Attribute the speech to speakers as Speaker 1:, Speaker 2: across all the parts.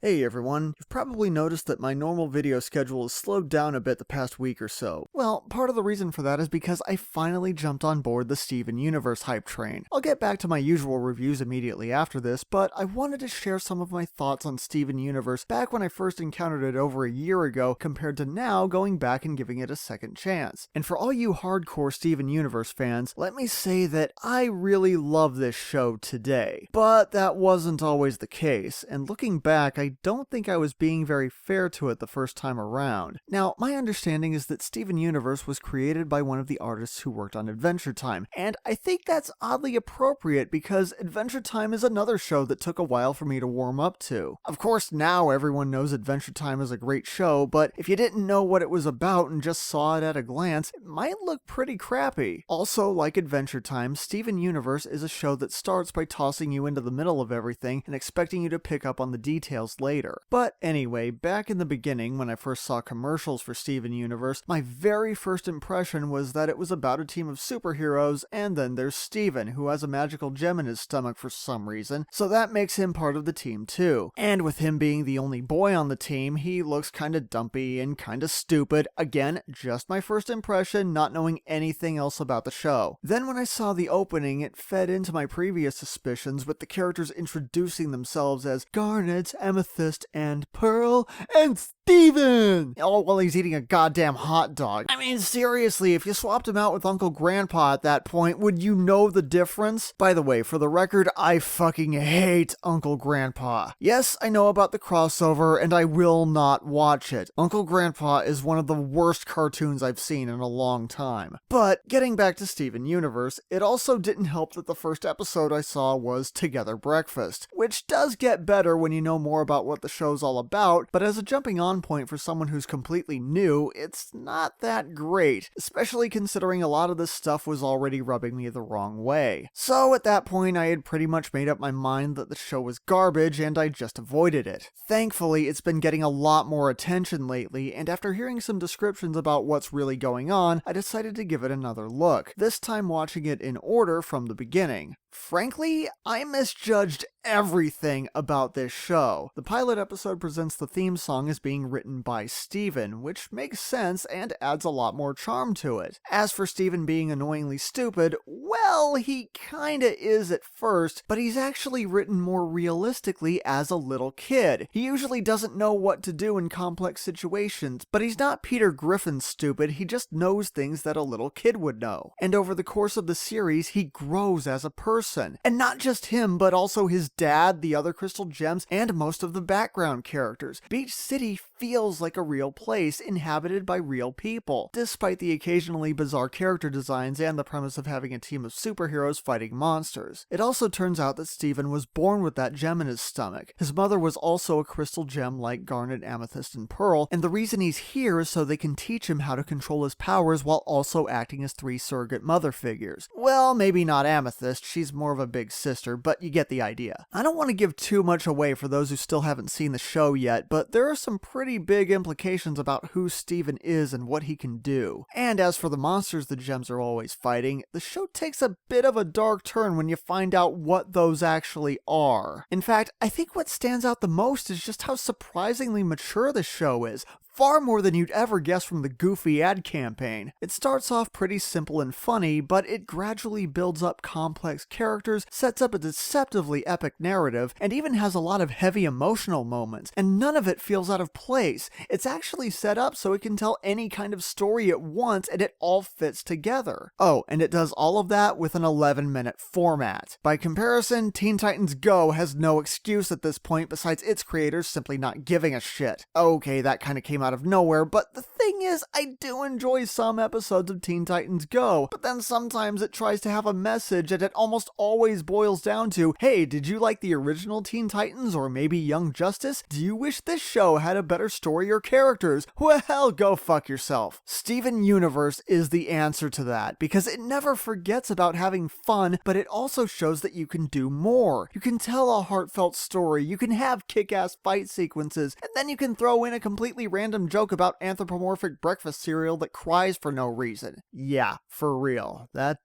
Speaker 1: Hey everyone, you've probably noticed that my normal video schedule has slowed down a bit the past week or so. Well, part of the reason for that is because I finally jumped on board the Steven Universe hype train. I'll get back to my usual reviews immediately after this, but I wanted to share some of my thoughts on Steven Universe back when I first encountered it over a year ago compared to now going back and giving it a second chance. And for all you hardcore Steven Universe fans, let me say that I really love this show today. But that wasn't always the case, and looking back, I don't think I was being very fair to it the first time around. Now, my understanding is that Steven Universe was created by one of the artists who worked on Adventure Time, and I think that's oddly appropriate because Adventure Time is another show that took a while for me to warm up to. Of course, now everyone knows Adventure Time is a great show, but if you didn't know what it was about and just saw it at a glance, it might look pretty crappy. Also, like Adventure Time, Steven Universe is a show that starts by tossing you into the middle of everything and expecting you to pick up on the details later. But anyway, back in the beginning when I first saw commercials for Steven Universe, my very first impression was that it was about a team of superheroes, and then there's Steven, who has a magical gem in his stomach for some reason, so that makes him part of the team too. And with him being the only boy on the team, he looks kinda dumpy and kinda stupid. Again, just my first impression, not knowing anything else about the show. Then when I saw the opening, it fed into my previous suspicions with the characters introducing themselves as Garnet, Amethyst, and Pearl, and Steven! All while he's eating a goddamn hot dog. I mean, seriously, if you swapped him out with Uncle Grandpa at that point, would you know the difference? By the way, for the record, I fucking hate Uncle Grandpa. Yes, I know about the crossover, and I will not watch it. Uncle Grandpa is one of the worst cartoons I've seen in a long time. But, getting back to Steven Universe, it also didn't help that the first episode I saw was Together Breakfast, which does get better when you know more about what the show's all about, but as a jumping on point for someone who's completely new, it's not that great, especially considering a lot of this stuff was already rubbing me the wrong way. So at that point, I had pretty much made up my mind that the show was garbage and I just avoided it. Thankfully, it's been getting a lot more attention lately, and after hearing some descriptions about what's really going on, I decided to give it another look, this time watching it in order from the beginning. Frankly, I misjudged everything about this show. The pilot episode presents the theme song as being written by Steven, which makes sense and adds a lot more charm to it. As for Steven being annoyingly stupid, well, he kinda is at first, but he's actually written more realistically as a little kid. He usually doesn't know what to do in complex situations, but he's not Peter Griffin stupid, he just knows things that a little kid would know. And over the course of the series, he grows as a person. And not just him, but also his dad, the other crystal gems, and most of the background characters. Beach City feels like a real place inhabited by real people, despite the occasionally bizarre character designs and the premise of having a team of superheroes fighting monsters. It also turns out that Steven was born with that gem in his stomach. His mother was also a crystal gem like Garnet, Amethyst, and Pearl, and the reason he's here is so they can teach him how to control his powers while also acting as three surrogate mother figures. Well, maybe not Amethyst, she's more of a big sister, but you get the idea. I don't want to give too much away for those who still haven't seen the show yet, but there are some pretty big implications about who Steven is and what he can do. And as for the monsters the gems are always fighting, the show takes a bit of a dark turn when you find out what those actually are. In fact, I think what stands out the most is just how surprisingly mature the show is. Far more than you'd ever guess from the goofy ad campaign. It starts off pretty simple and funny, but it gradually builds up complex characters, sets up a deceptively epic narrative, and even has a lot of heavy emotional moments, and none of it feels out of place. It's actually set up so it can tell any kind of story at once, and it all fits together. Oh, and it does all of that with an 11-minute format. By comparison, Teen Titans Go has no excuse at this point besides its creators simply not giving a shit. Okay, that kinda came out of nowhere, but the thing is, I do enjoy some episodes of Teen Titans Go, but then sometimes it tries to have a message and it almost always boils down to, hey, did you like the original Teen Titans or maybe Young Justice? Do you wish this show had a better story or characters? Well, go fuck yourself. Steven Universe is the answer to that, because it never forgets about having fun, but it also shows that you can do more. You can tell a heartfelt story, you can have kick-ass fight sequences, and then you can throw in a completely random joke about anthropomorphic breakfast cereal that cries for no reason. Yeah, for real. That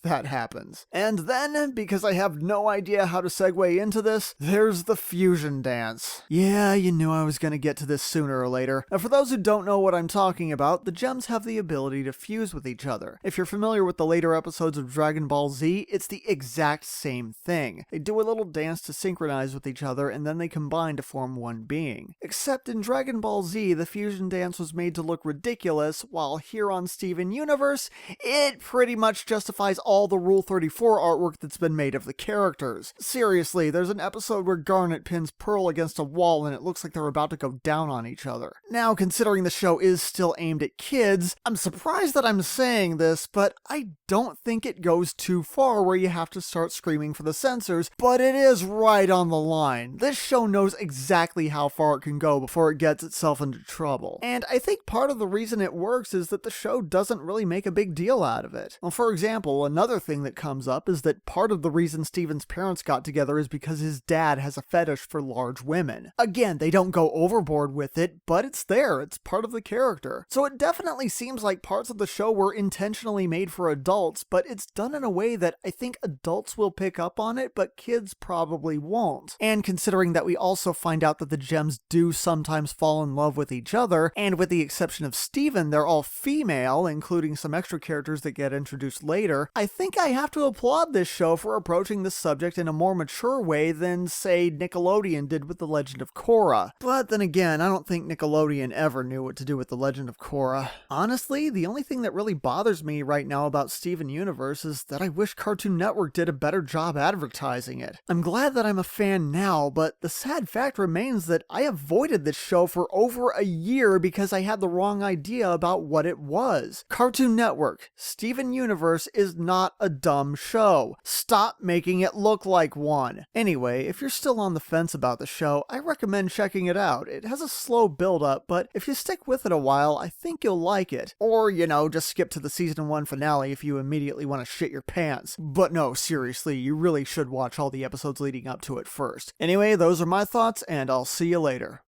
Speaker 1: if that happens. And then, because I have no idea how to segue into this, there's the fusion dance. Yeah, you knew I was gonna get to this sooner or later. Now, for those who don't know what I'm talking about, the gems have the ability to fuse with each other. If you're familiar with the later episodes of Dragon Ball Z, it's the exact same thing. They do a little dance to synchronize with each other, and then they combine to form one being. Except in Dragon Ball Z, the fusion dance was made to look ridiculous, while here on Steven Universe, it pretty much justifies all the Rule 34 artwork that's been made of the characters. Seriously, there's an episode where Garnet pins Pearl against a wall and it looks like they're about to go down on each other. Now, considering the show is still aimed at kids, I'm surprised that I'm saying this, but I don't think it goes too far where you have to start screaming for the censors, but it is right on the line. This show knows exactly how far it can go before it gets itself into trouble. And I think part of the reason it works is that the show doesn't really make a big deal out of it. Well, for example, another thing that comes up is that part of the reason Steven's parents got together is because his dad has a fetish for large women. Again, they don't go overboard with it, but it's there. It's part of the character. So it definitely seems like parts of the show were intentionally made for adults, but it's done in a way that I think adults will pick up on it, but kids probably won't. And considering that we also find out that the gems do sometimes fall in love with each other, and with the exception of Steven, they're all female, including some extra characters that get introduced later, I think I have to applaud this show for approaching this subject in a more mature way than, say, Nickelodeon did with The Legend of Korra. But then again, I don't think Nickelodeon ever knew what to do with The Legend of Korra. Honestly, the only thing that really bothers me right now about Steven Universe is that I wish Cartoon Network did a better job advertising it. I'm glad that I'm a fan now, but the sad fact remains that I avoided this show for over a year because I had the wrong idea about what it was. Cartoon Network, Steven Universe is not a dumb show. Stop making it look like one. Anyway, if you're still on the fence about the show, I recommend checking it out. It has a slow build-up, but if you stick with it a while, I think you'll like it. Or, just skip to the season 1 finale if you immediately want to shit your pants. But no, seriously, you really should watch all the episodes leading up to it first. Anyway, those are my thoughts, and I'll see you later.